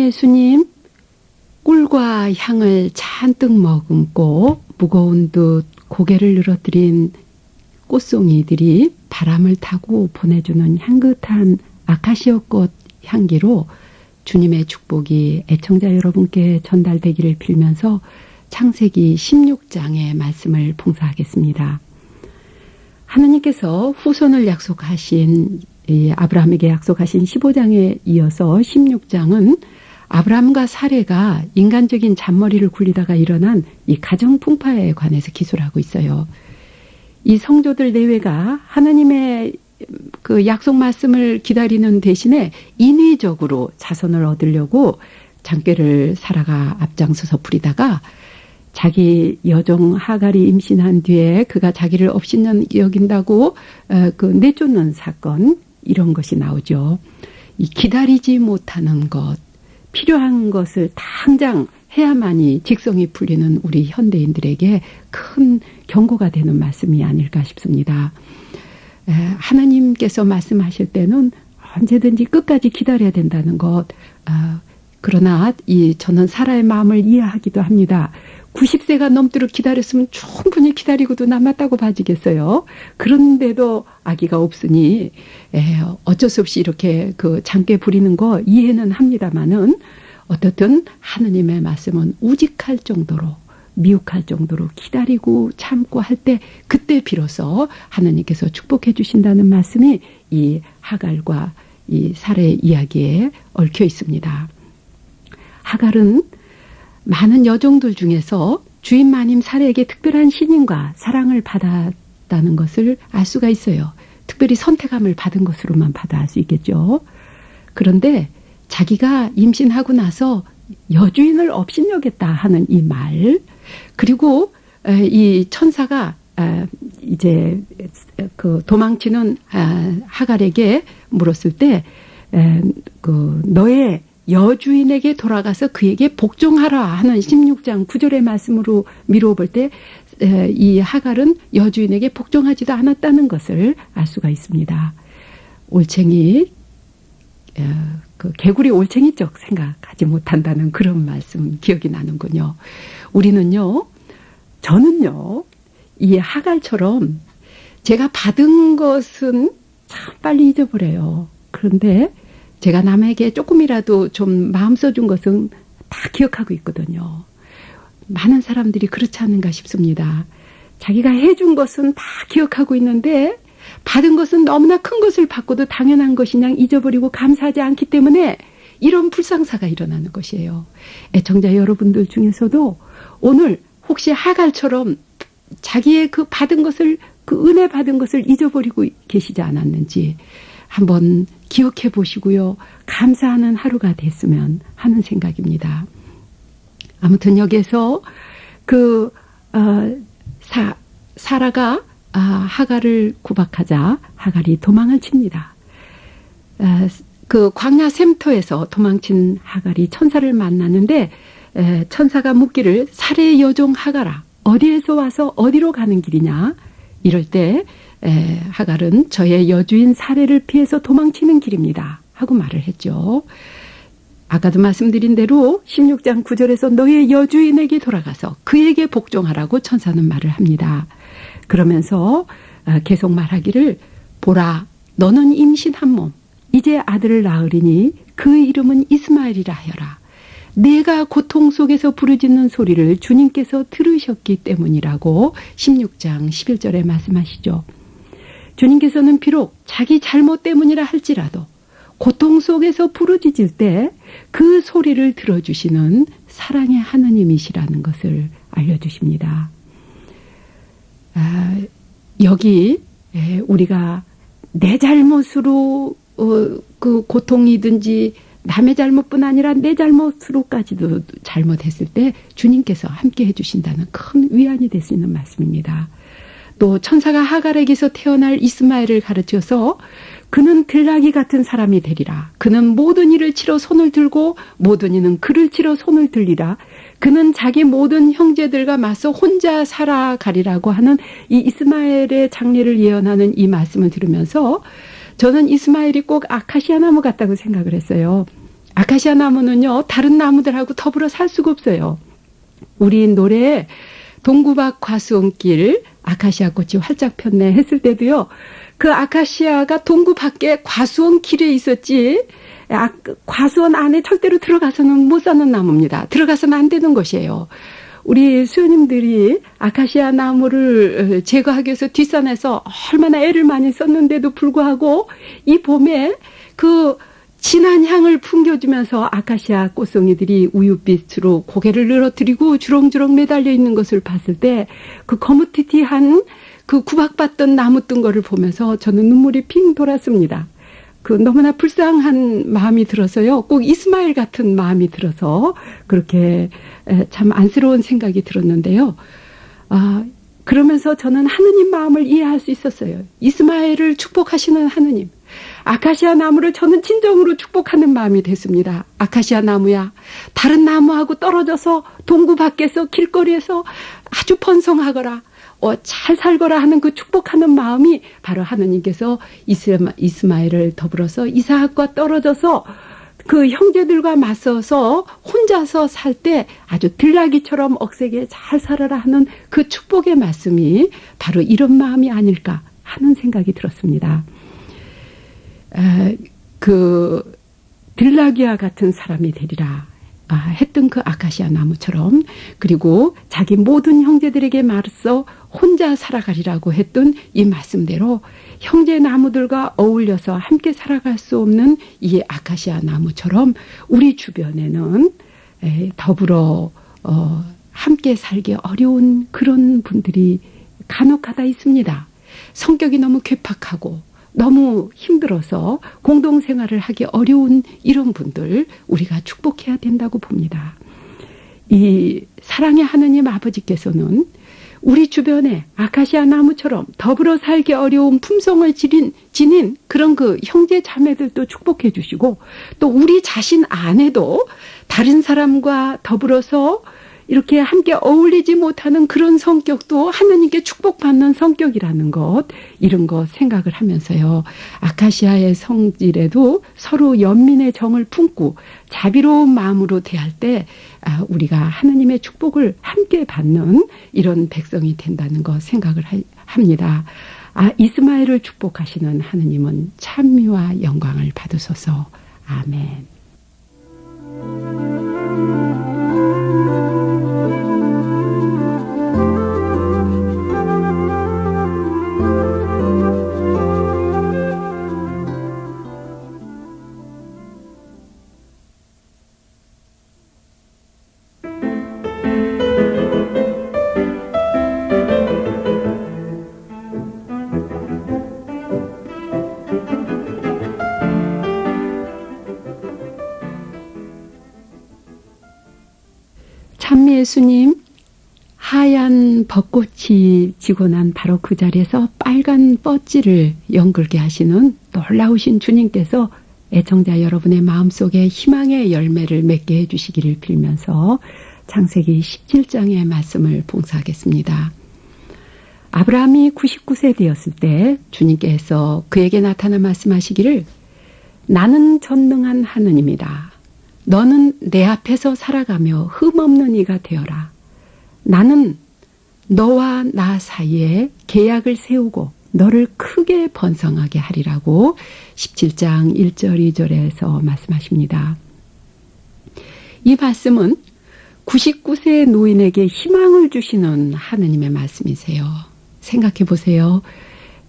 예수님, 꿀과 향을 잔뜩 머금고 무거운 듯 고개를 늘어뜨린 꽃송이들이 바람을 타고 보내주는 향긋한 아카시아 꽃 향기로 주님의 축복이 애청자 여러분께 전달되기를 빌면서 창세기 16장의 말씀을 봉사하겠습니다. 하나님께서 후손을 약속하신 아브라함에게 약속하신 15장에 이어서 16장은 아브라함과 사레가 인간적인 잔머리를 굴리다가 일어난 이 가정 풍파에 관해서 기술을 하고 있어요. 이 성도들 내외가 하나님의 그 약속 말씀을 기다리는 대신에 인위적으로 자손을 얻으려고 장꾀를 사라가 앞장서서 부리다가 자기 여종 하갈이 임신한 뒤에 그가 자기를 업신여 여긴다고 그 내쫓는 사건, 이런 것이 나오죠. 이 기다리지 못하는 것, 필요한 것을 당장 해야만이 직성이 풀리는 우리 현대인들에게 큰 경고가 되는 말씀이 아닐까 싶습니다. 하나님께서 말씀하실 때는 언제든지 끝까지 기다려야 된다는 것. 그러나 저는 사라의 마음을 이해하기도 합니다. 90세가 넘도록 기다렸으면 충분히 기다리고도 남았다고 봐지겠어요. 그런데도 아기가 없으니 어쩔 수 없이 이렇게 그 장께 부리는 거 이해는 합니다마는 어떻든 하느님의 말씀은 우직할 정도로, 미혹할 정도로 기다리고 참고 할 때, 그때 비로소 하느님께서 축복해 주신다는 말씀이 이 하갈과 이 사례의 이야기에 얽혀 있습니다. 하갈은 많은 여종들 중에서 주인 마님 사례에게 특별한 신임과 사랑을 받았다는 것을 알 수가 있어요. 특별히 선택함을 받은 것으로만 봐도 알 수 있겠죠. 그런데 자기가 임신하고 나서 여주인을 업신여겠다 하는 이 말, 그리고 이 천사가 이제 그 도망치는 하갈에게 물었을 때 그 너의 여주인에게 돌아가서 그에게 복종하라 하는 16장 9절의 말씀으로 미루어 볼 때 이 하갈은 여주인에게 복종하지도 않았다는 것을 알 수가 있습니다. 올챙이, 그 개구리 올챙이적 생각하지 못한다는 그런 말씀 기억이 나는군요. 저는요, 이 하갈처럼 제가 받은 것은 참 빨리 잊어버려요. 그런데 제가 남에게 조금이라도 좀 마음 써준 것은 다 기억하고 있거든요. 많은 사람들이 그렇지 않은가 싶습니다. 자기가 해준 것은 다 기억하고 있는데 받은 것은 너무나 큰 것을 받고도 당연한 것이냐 잊어버리고 감사하지 않기 때문에 이런 불상사가 일어나는 것이에요. 애청자 여러분들 중에서도 오늘 혹시 하갈처럼 자기의 그 받은 것을, 그 은혜 받은 것을 잊어버리고 계시지 않았는지 한번 기억해 보시고요. 감사하는 하루가 됐으면 하는 생각입니다. 아무튼 여기에서 사라가 하갈을 구박하자 하갈이 도망을 칩니다. 그 광야 샘터에서 도망친 하갈이 천사를 만나는데 천사가 묻기를 사레의 여종 하갈아, 어디에서 와서 어디로 가는 길이냐? 이럴 때 하갈은 저의 여주인 사레를 피해서 도망치는 길입니다 하고 말을 했죠. 아까도 말씀드린 대로 16장 9절에서 너의 여주인에게 돌아가서 그에게 복종하라고 천사는 말을 합니다. 그러면서 계속 말하기를 보라, 너는 임신한 몸 이제 아들을 낳으리니 그 이름은 이스마엘이라 하여라. 내가 고통 속에서 부르짖는 소리를 주님께서 들으셨기 때문이라고 16장 11절에 말씀하시죠. 주님께서는 비록 자기 잘못 때문이라 할지라도 고통 속에서 부르짖을 때 그 소리를 들어주시는 사랑의 하느님이시라는 것을 알려주십니다. 여기 우리가 내 잘못으로 그 고통이든지 남의 잘못뿐 아니라 내 잘못으로까지도 잘못했을 때 주님께서 함께 해주신다는 큰 위안이 될 수 있는 말씀입니다. 또 천사가 하갈에게서 태어날 이스마엘을 가르쳐서 그는 들나귀 같은 사람이 되리라. 그는 모든 일을 치러 손을 들고 모든 이는 그를 치러 손을 들리라. 그는 자기 모든 형제들과 맞서 혼자 살아가리라고 하는 이 이스마엘의 장래를 예언하는 이 말씀을 들으면서 저는 이스마엘이 꼭 아카시아 나무 같다고 생각을 했어요. 아카시아 나무는요, 다른 나무들하고 더불어 살 수가 없어요. 우리 노래에 동구박 과수원길 아카시아 꽃이 활짝 폈네 했을 때도요, 그 아카시아가 동구 밖에 과수원 길에 있었지, 과수원 안에 절대로 들어가서는 못 사는 나무입니다. 들어가서는 안 되는 것이에요. 우리 수녀님들이 아카시아 나무를 제거하기 위해서 뒷산에서 얼마나 애를 많이 썼는데도 불구하고 이 봄에 그 진한 향을 풍겨주면서 아카시아 꽃송이들이 우윳빛으로 고개를 늘어뜨리고 주렁주렁 매달려 있는 것을 봤을 때 그 거무튀튀한 그 구박받던 나무 뜬 거를 보면서 저는 눈물이 핑 돌았습니다. 그 너무나 불쌍한 마음이 들어서요. 꼭 이스마엘 같은 마음이 들어서 그렇게 참 안쓰러운 생각이 들었는데요. 그러면서 저는 하느님 마음을 이해할 수 있었어요. 이스마엘을 축복하시는 하느님. 아카시아 나무를 저는 진정으로 축복하는 마음이 됐습니다. 아카시아 나무야, 다른 나무하고 떨어져서 동구 밖에서 길거리에서 아주 번성하거라, 잘 살거라 하는 그 축복하는 마음이 바로 하느님께서 이스마엘을 더불어서 이삭과 떨어져서 그 형제들과 맞서서 혼자서 살 때 아주 들나귀처럼 억세게 잘 살아라 하는 그 축복의 말씀이 바로 이런 마음이 아닐까 하는 생각이 들었습니다. 그 들나귀와 같은 사람이 되리라 했던 그 아카시아 나무처럼, 그리고 자기 모든 형제들에게 맞서 혼자 살아가리라고 했던 이 말씀대로 형제 나무들과 어울려서 함께 살아갈 수 없는 이 아카시아 나무처럼 우리 주변에는 더불어 함께 살기 어려운 그런 분들이 간혹가다 있습니다. 성격이 너무 괴팍하고 너무 힘들어서 공동생활을 하기 어려운 이런 분들 우리가 축복해야 된다고 봅니다. 이 사랑의 하느님 아버지께서는 우리 주변에 아카시아 나무처럼 더불어 살기 어려운 품성을 지닌 그런 그 형제 자매들도 축복해 주시고, 또 우리 자신 안에도 다른 사람과 더불어서 이렇게 함께 어울리지 못하는 그런 성격도 하느님께 축복받는 성격이라는 것, 이런 것 생각을 하면서요. 아카시아의 성질에도 서로 연민의 정을 품고 자비로운 마음으로 대할 때 우리가 하느님의 축복을 함께 받는 이런 백성이 된다는 것 생각을 합니다. 이스마엘을 축복하시는 하느님은 찬미와 영광을 받으소서. 아멘. 예수님, 하얀 벚꽃이 지고 난 바로 그 자리에서 빨간 뻗지를 연글게 하시는 놀라우신 주님께서 애청자 여러분의 마음속에 희망의 열매를 맺게 해주시기를 빌면서 창세기 17장의 말씀을 봉사하겠습니다. 아브라함이 99세 되었을 때 주님께서 그에게 나타나 말씀하시기를, 나는 전능한 하느님이다. 너는 내 앞에서 살아가며 흠없는 이가 되어라. 나는 너와 나 사이에 계약을 세우고 너를 크게 번성하게 하리라고 17장 1절 2절에서 말씀하십니다. 이 말씀은 99세 노인에게 희망을 주시는 하느님의 말씀이세요. 생각해 보세요.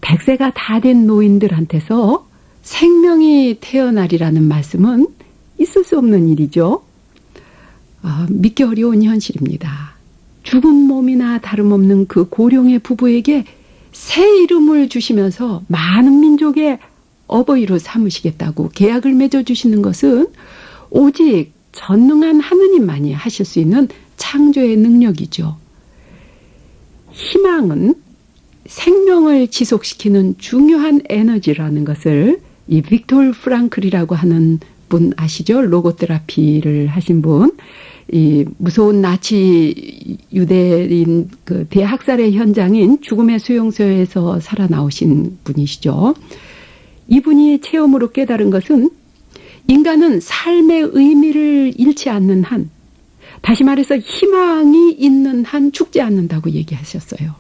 100세가 다 된 노인들한테서 생명이 태어나리라는 말씀은 있을 수 없는 일이죠. 믿기 어려운 현실입니다. 죽은 몸이나 다름없는 그 고령의 부부에게 새 이름을 주시면서 많은 민족의 어버이로 삼으시겠다고 계약을 맺어주시는 것은 오직 전능한 하느님만이 하실 수 있는 창조의 능력이죠. 희망은 생명을 지속시키는 중요한 에너지라는 것을 이 빅토르 프랑클이라고 하는 분 아시죠? 로고테라피를 하신 분, 이 무서운 나치 유대인 그 대학살의 현장인 죽음의 수용소에서 살아나오신 분이시죠. 이분이 체험으로 깨달은 것은 인간은 삶의 의미를 잃지 않는 한, 다시 말해서 희망이 있는 한 죽지 않는다고 얘기하셨어요.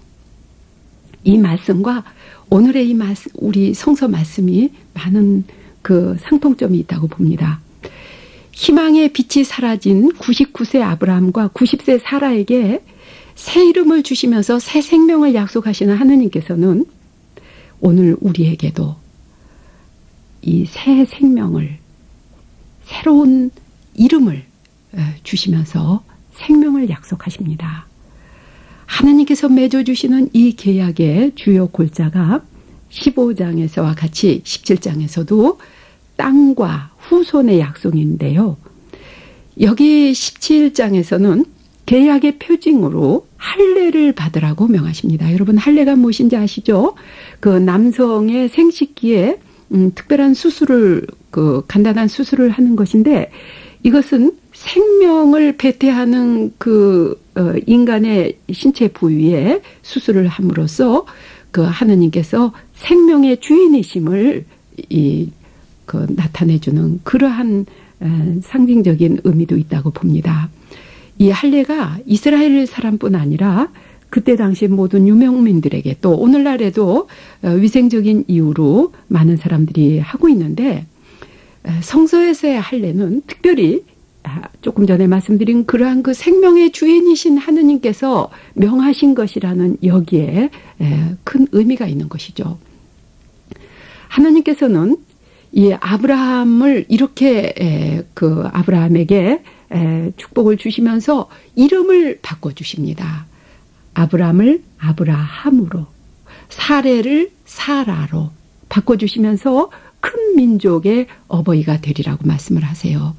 이 말씀과 오늘의 이 말씀, 우리 성서 말씀이 많은 그 상통점이 있다고 봅니다. 희망의 빛이 사라진 99세 아브라함과 90세 사라에게 새 이름을 주시면서 새 생명을 약속하시는 하느님께서는 오늘 우리에게도 이 새 생명을, 새로운 이름을 주시면서 생명을 약속하십니다. 하나님께서 맺어주시는 이 계약의 주요 골자가 15장에서와 같이 17장에서도 땅과 후손의 약속인데요. 여기 17장에서는 계약의 표징으로 할례를 받으라고 명하십니다. 여러분, 할례가 무엇인지 아시죠? 그 남성의 생식기에 특별한 수술을, 간단한 수술을 하는 것인데, 이것은 생명을 배태하는 인간의 신체 부위에 수술을 함으로써 하느님께서 생명의 주인이심을 나타내주는 그러한 상징적인 의미도 있다고 봅니다. 이 할례가 이스라엘 사람뿐 아니라 그때 당시 모든 유명민들에게, 또 오늘날에도 위생적인 이유로 많은 사람들이 하고 있는데, 성서에서의 할례는 특별히 조금 전에 말씀드린 그러한 그 생명의 주인이신 하느님께서 명하신 것이라는 여기에 큰 의미가 있는 것이죠. 하나님께서는 이 아브라함을 이렇게 아브라함에게 축복을 주시면서 이름을 바꿔주십니다. 아브라함을 아브라함으로, 사레를 사라로 바꿔주시면서 큰 민족의 어버이가 되리라고 말씀을 하세요.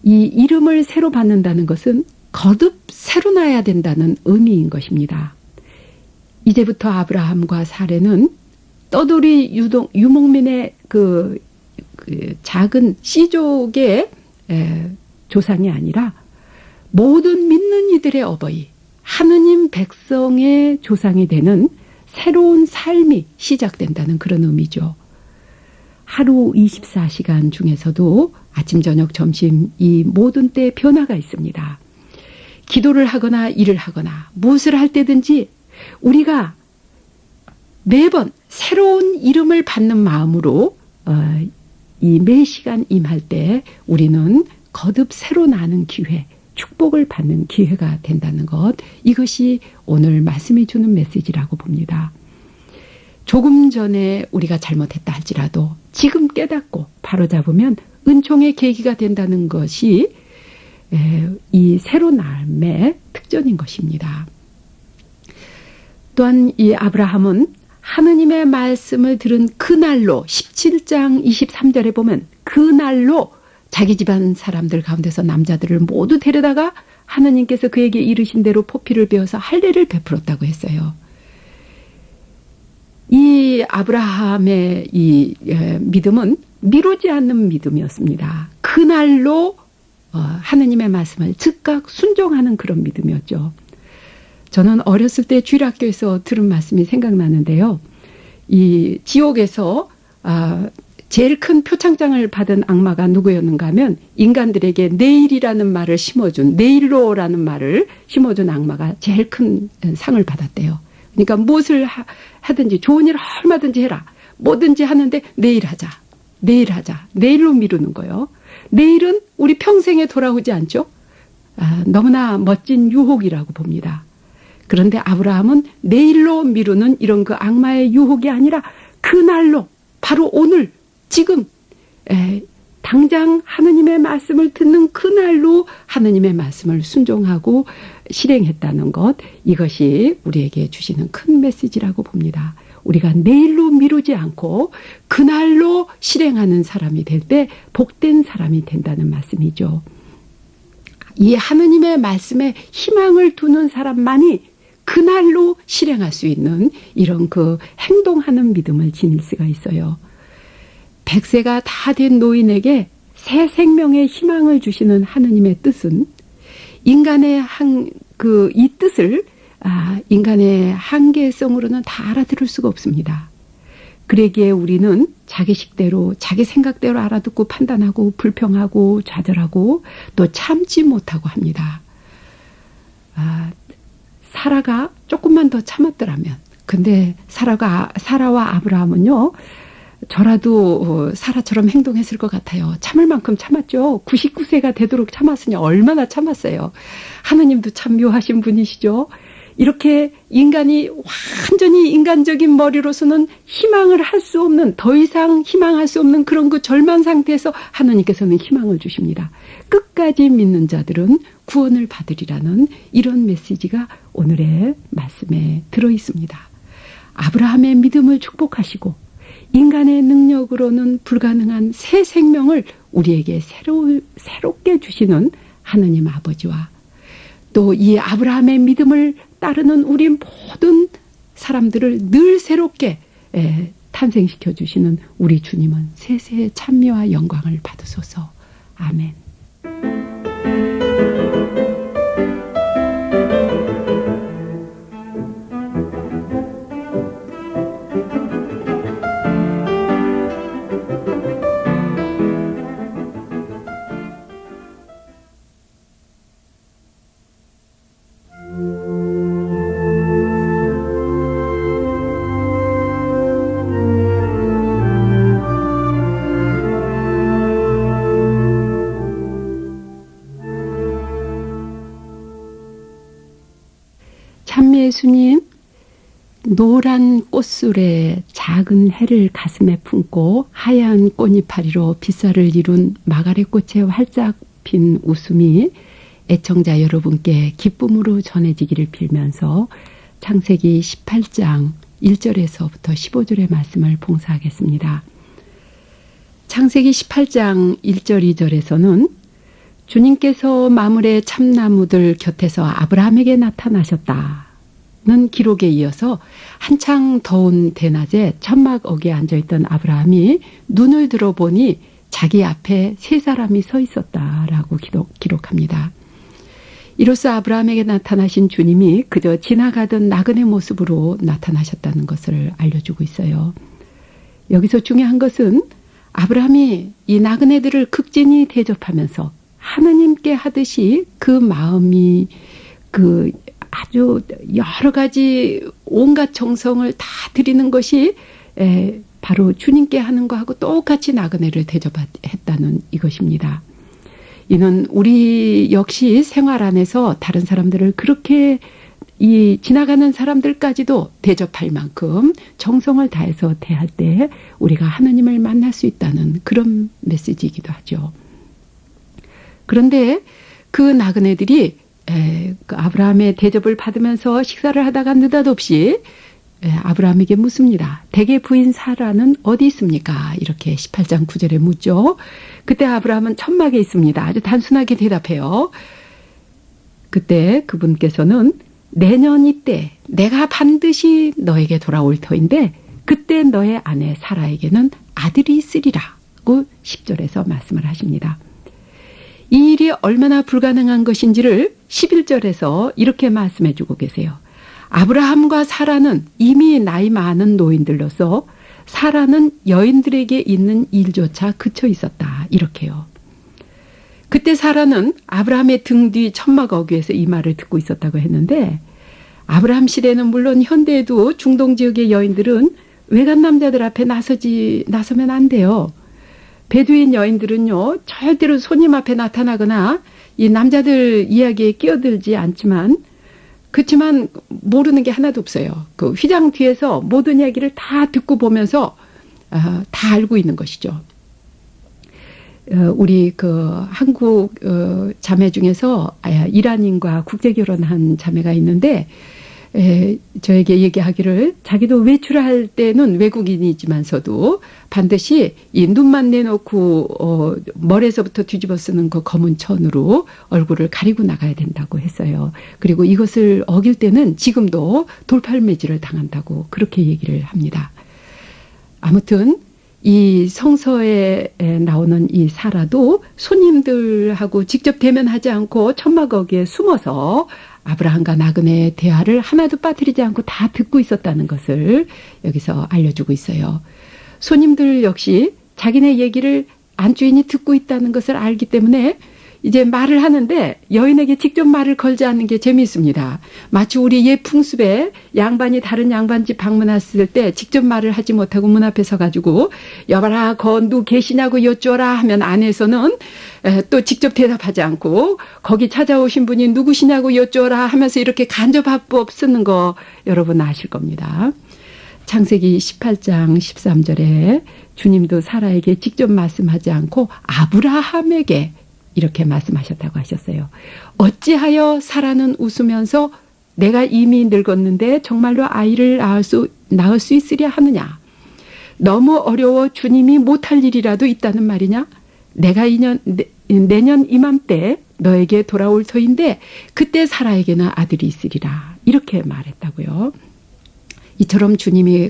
이 이름을 새로 받는다는 것은 거듭 새로 나야 된다는 의미인 것입니다. 이제부터 아브라함과 사레는 떠돌이 유목민의 작은 씨족의 조상이 아니라 모든 믿는 이들의 어버이, 하느님 백성의 조상이 되는 새로운 삶이 시작된다는 그런 의미죠. 하루 24시간 중에서도 아침, 저녁, 점심 이 모든 때에 변화가 있습니다. 기도를 하거나 일을 하거나 무엇을 할 때든지 우리가 매번 새로운 이름을 받는 마음으로 이 매 시간 임할 때 우리는 거듭 새로 나는 기회, 축복을 받는 기회가 된다는 것, 이것이 오늘 말씀이 주는 메시지라고 봅니다. 조금 전에 우리가 잘못했다 할지라도 지금 깨닫고 바로잡으면 은총의 계기가 된다는 것이 이 새로 남의 특전인 것입니다. 또한 이 아브라함은 하느님의 말씀을 들은 그날로 17장 23절에 보면 그날로 자기 집안 사람들 가운데서 남자들을 모두 데려다가 하느님께서 그에게 이르신 대로 포피를 베어서 할례를 베풀었다고 했어요. 이 아브라함의 이 믿음은 미루지 않는 믿음이었습니다. 그날로 하느님의 말씀을 즉각 순종하는 그런 믿음이었죠. 저는 어렸을 때 주일학교에서 들은 말씀이 생각나는데요. 이 지옥에서 제일 큰 표창장을 받은 악마가 누구였는가 하면 인간들에게 내일이라는 말을 심어준, 내일로라는 말을 심어준 악마가 제일 큰 상을 받았대요. 그러니까 무엇을 하든지 좋은 일을 얼마든지 해라. 뭐든지 하는데 내일 하자. 내일 하자. 내일로 미루는 거예요. 내일은 우리 평생에 돌아오지 않죠? 너무나 멋진 유혹이라고 봅니다. 그런데 아브라함은 내일로 미루는 이런 그 악마의 유혹이 아니라 그날로, 바로 오늘, 지금, 당장 하느님의 말씀을 듣는 그날로 하느님의 말씀을 순종하고 실행했다는 것, 이것이 우리에게 주시는 큰 메시지라고 봅니다. 우리가 내일로 미루지 않고 그날로 실행하는 사람이 될 때 복된 사람이 된다는 말씀이죠. 이 하느님의 말씀에 희망을 두는 사람만이 그날로 실행할 수 있는 이런 그 행동하는 믿음을 지닐 수가 있어요. 100세가 다 된 노인에게 새 생명의 희망을 주시는 하느님의 뜻은 인간의 이 뜻을 인간의 한계성으로는 다 알아들을 수가 없습니다. 그러기에 우리는 자기 식대로 자기 생각대로 알아듣고 판단하고 불평하고 좌절하고 또 참지 못하고 합니다. 사라가 조금만 더 참았더라면, 근데 사라와 아브라함은요, 저라도 사라처럼 행동했을 것 같아요. 참을 만큼 참았죠. 99세가 되도록 참았으니 얼마나 참았어요. 하느님도 참 묘하신 분이시죠. 이렇게 인간이 완전히 인간적인 머리로서는 희망을 할 수 없는, 더 이상 희망할 수 없는 그런 그 절망 상태에서 하나님께서는 희망을 주십니다. 끝까지 믿는 자들은 구원을 받으리라는 이런 메시지가 오늘의 말씀에 들어 있습니다. 아브라함의 믿음을 축복하시고 인간의 능력으로는 불가능한 새 생명을 우리에게 새롭게 주시는 하느님 아버지와 또 이 아브라함의 믿음을 따르는 우리 모든 사람들을 늘 새롭게 탄생시켜 주시는 우리 주님은 세세의 찬미와 영광을 받으소서. 아멘. 예수님, 노란 꽃술에 작은 해를 가슴에 품고 하얀 꽃이파리로 빗살을 이룬 마가렛꽃의 활짝 핀 웃음이 애청자 여러분께 기쁨으로 전해지기를 빌면서 창세기 18장 1절에서부터 15절의 말씀을 봉사하겠습니다. 창세기 18장 1절 2절에서는 주님께서 마물의 참나무들 곁에서 아브라함에게 나타나셨다. 는 기록에 이어서 한창 더운 대낮에 천막어기에 앉아있던 아브라함이 눈을 들어보니 자기 앞에 세 사람이 서 있었다라고 기록합니다. 이로써 아브라함에게 나타나신 주님이 그저 지나가던 나그네 모습으로 나타나셨다는 것을 알려주고 있어요. 여기서 중요한 것은 아브라함이 이 나그네들을 극진히 대접하면서 하느님께 하듯이 그 마음이 아주 여러 가지 온갖 정성을 다 드리는 것이 바로 주님께 하는 것하고 똑같이 나그네를 대접했다는 이것입니다. 이는 우리 역시 생활 안에서 다른 사람들을 그렇게 이 지나가는 사람들까지도 대접할 만큼 정성을 다해서 대할 때 우리가 하느님을 만날 수 있다는 그런 메시지이기도 하죠. 그런데 그 나그네들이 그 아브라함의 대접을 받으면서 식사를 하다가 느닷없이 아브라함에게 묻습니다. 대개 부인 사라는 어디 있습니까? 이렇게 18장 9절에 묻죠. 그때 아브라함은 천막에 있습니다. 아주 단순하게 대답해요. 그때 그분께서는 내년 이때 내가 반드시 너에게 돌아올 터인데 그때 너의 아내 사라에게는 아들이 있으리라고 10절에서 말씀을 하십니다. 이 일이 얼마나 불가능한 것인지를 11절에서 이렇게 말씀해 주고 계세요. 아브라함과 사라는 이미 나이 많은 노인들로서 사라는 여인들에게 있는 일조차 그쳐 있었다. 이렇게요. 그때 사라는 아브라함의 등 뒤 천막 어귀에서 이 말을 듣고 있었다고 했는데 아브라함 시대는 물론 현대에도 중동 지역의 여인들은 외간 남자들 앞에 나서면 안 돼요. 베두인 여인들은요 절대로 손님 앞에 나타나거나 이 남자들 이야기에 끼어들지 않지만 그렇지만 모르는 게 하나도 없어요. 그 휘장 뒤에서 모든 이야기를 다 듣고 보면서 다 알고 있는 것이죠. 우리 그 한국 자매 중에서 이란인과 국제 결혼한 자매가 있는데 저에게 얘기하기를 자기도 외출할 때는 외국인이지만서도 반드시 이 눈만 내놓고 머리에서부터 뒤집어 쓰는 그 검은 천으로 얼굴을 가리고 나가야 된다고 했어요. 그리고 이것을 어길 때는 지금도 돌팔매질을 당한다고 그렇게 얘기를 합니다. 아무튼 이 성서에 나오는 이 사라도 손님들하고 직접 대면하지 않고 천막어기에 숨어서 아브라함과 나그네의 대화를 하나도 빠뜨리지 않고 다 듣고 있었다는 것을 여기서 알려주고 있어요. 손님들 역시 자기네 얘기를 안주인이 듣고 있다는 것을 알기 때문에 이제 말을 하는데 여인에게 직접 말을 걸지 않는 게 재미있습니다. 마치 우리 옛 풍습에 양반이 다른 양반 집 방문했을 때 직접 말을 하지 못하고 문 앞에 서가지고 여봐라 건두 계시냐고 여쭈어라 하면 안에서는 또 직접 대답하지 않고 거기 찾아오신 분이 누구시냐고 여쭈어라 하면서 이렇게 간접화법 쓰는 거 여러분 아실 겁니다. 창세기 18장 13절에 주님도 사라에게 직접 말씀하지 않고 아브라함에게 이렇게 말씀하셨다고 하셨어요. 어찌하여 사라는 웃으면서 내가 이미 늙었는데 정말로 아이를 낳을 수 있으랴 하느냐. 너무 어려워 주님이 못할 일이라도 있다는 말이냐. 내가 내년 이맘때 너에게 돌아올 터인데 그때 사라에게는 아들이 있으리라. 이렇게 말했다고요. 이처럼 주님이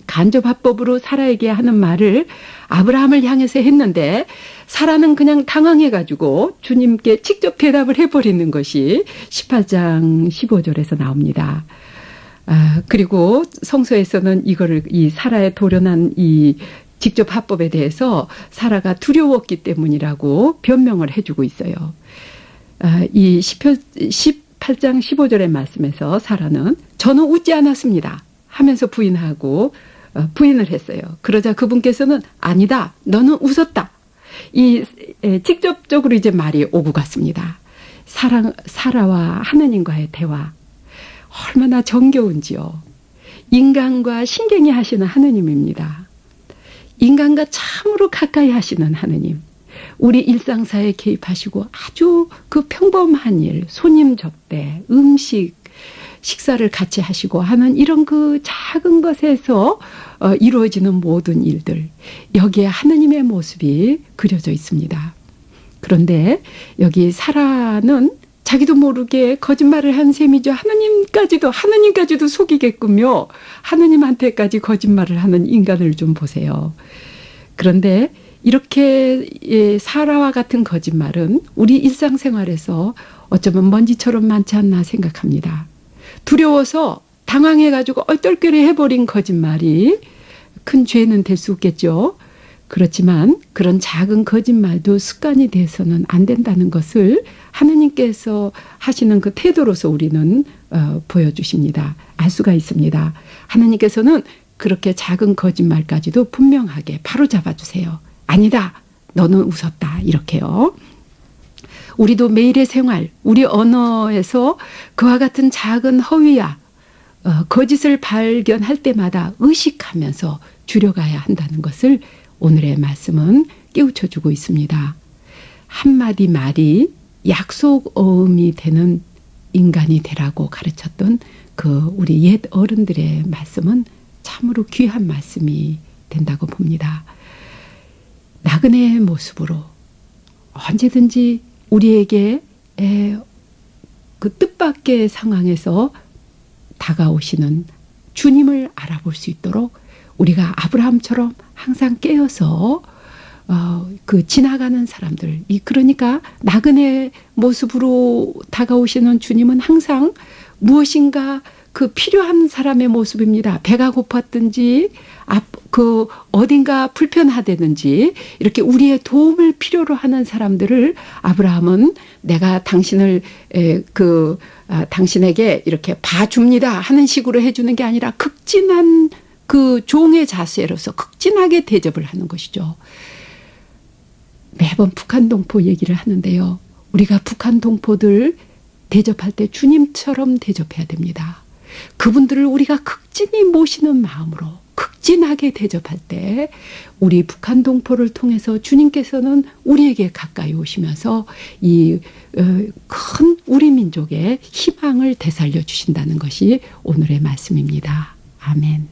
간접화법으로 사라에게 하는 말을 아브라함을 향해서 했는데 사라는 그냥 당황해가지고 주님께 직접 대답을 해버리는 것이 18장 15절에서 나옵니다. 그리고 성서에서는 이 사라의 돌연한 이 직접 화법에 대해서 사라가 두려웠기 때문이라고 변명을 해주고 있어요. 이 18장 15절의 말씀에서 사라는 저는 웃지 않았습니다 하면서 부인을 했어요. 그러자 그분께서는 아니다. 너는 웃었다. 직접적으로 이제 말이 오고 갔습니다. 사라와 하느님과의 대화. 얼마나 정겨운지요. 인간과 신경이 하시는 하느님입니다. 인간과 참으로 가까이 하시는 하느님. 우리 일상사에 개입하시고 아주 그 평범한 일, 손님 접대, 음식, 식사를 같이 하시고 하는 이런 그 작은 것에서 이루어지는 모든 일들, 여기에 하느님의 모습이 그려져 있습니다. 그런데 여기 사라는 자기도 모르게 거짓말을 한 셈이죠. 하느님까지도 속이겠군요. 하느님한테까지 거짓말을 하는 인간을 좀 보세요. 그런데 이렇게 사라와 같은 거짓말은 우리 일상생활에서 어쩌면 먼지처럼 많지 않나 생각합니다. 두려워서 당황해가지고 얼떨결에 해버린 거짓말이 큰 죄는 될 수 없겠죠. 그렇지만 그런 작은 거짓말도 습관이 돼서는 안 된다는 것을 하느님께서 하시는 그 태도로서 우리는 보여주십니다. 알 수가 있습니다. 하느님께서는 그렇게 작은 거짓말까지도 분명하게 바로 잡아주세요. 아니다. 너는 웃었다. 이렇게요. 우리도 매일의 생활, 우리 언어에서 그와 같은 작은 허위야, 거짓을 발견할 때마다 의식하면서 줄여가야 한다는 것을 오늘의 말씀은 깨우쳐주고 있습니다. 한마디 말이 약속 어음이 되는 인간이 되라고 가르쳤던 그 우리 옛 어른들의 말씀은 참으로 귀한 말씀이 된다고 봅니다. 나그네의 모습으로 언제든지 우리에게 그 뜻밖의 상황에서 다가오시는 주님을 알아볼 수 있도록 우리가 아브라함처럼 항상 깨어서 그 지나가는 사람들, 그러니까 나그네 모습으로 다가오시는 주님은 항상 무엇인가 그 필요한 사람의 모습입니다. 배가 고팠든지 그 어딘가 불편하다든지 이렇게 우리의 도움을 필요로 하는 사람들을 아브라함은 내가 당신에게 이렇게 봐줍니다 하는 식으로 해주는 게 아니라 극진한 그 종의 자세로서 극진하게 대접을 하는 것이죠. 매번 북한 동포 얘기를 하는데요. 우리가 북한 동포들 대접할 때 주님처럼 대접해야 됩니다. 그분들을 우리가 극진히 모시는 마음으로 극진하게 대접할 때 우리 북한 동포를 통해서 주님께서는 우리에게 가까이 오시면서 이 큰 우리 민족의 희망을 되살려 주신다는 것이 오늘의 말씀입니다. 아멘.